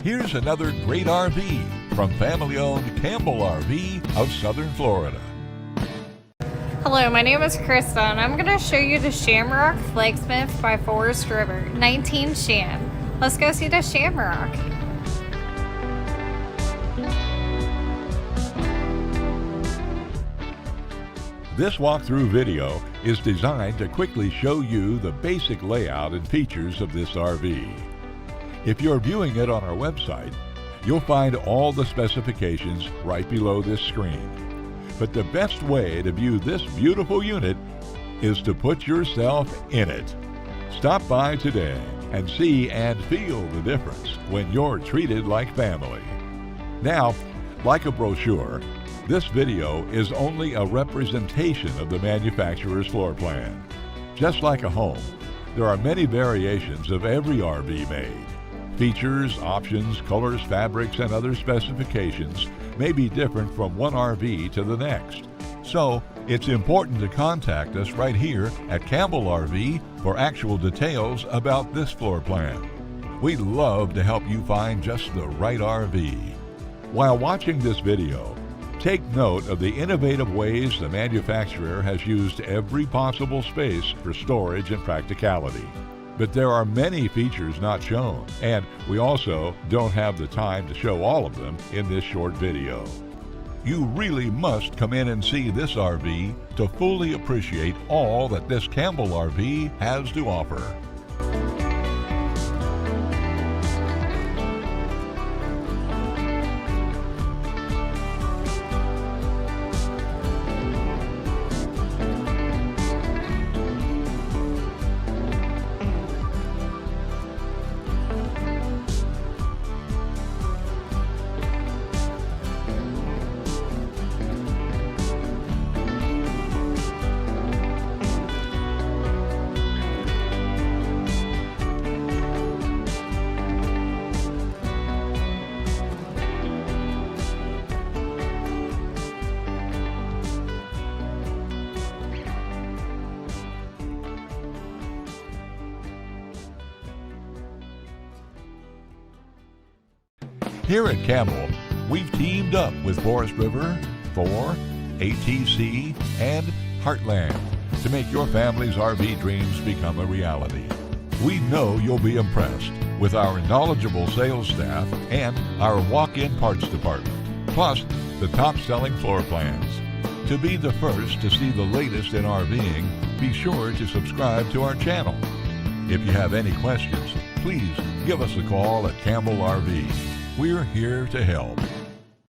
Here's another great RV from family-owned Campbell RV of Southern Florida. Hello, my name is Krista, and I'm going to show you the Shamrock Flagsmith by Forest River, 19 Sham. Let's go see the Shamrock. This walkthrough video is designed to quickly show you the basic layout and features of this RV. If you're viewing it on our website, you'll find all the specifications right below this screen. But the best way to view this beautiful unit is to put yourself in it. Stop by today and see and feel the difference when you're treated like family. Now, like a brochure, this video is only a representation of the manufacturer's floor plan. Just like a home, there are many variations of every RV made. Features, options, colors, fabrics, and other specifications may be different from one RV to the next. So, it's important to contact us right here at Campbell RV for actual details about this floor plan. We'd love to help you find just the right RV. While watching this video, take note of the innovative ways the manufacturer has used every possible space for storage and practicality. But there are many features not shown, and we also don't have the time to show all of them in this short video. You really must come in and see this RV to fully appreciate all that this Campbell RV has to offer. Here at Campbell, we've teamed up with Forest River, Thor, ATC, and Heartland to make your family's RV dreams become a reality. We know you'll be impressed with our knowledgeable sales staff and our walk-in parts department, plus the top-selling floor plans. To be the first to see the latest in RVing, be sure to subscribe to our channel. If you have any questions, please give us a call at Campbell RV. We're here to help.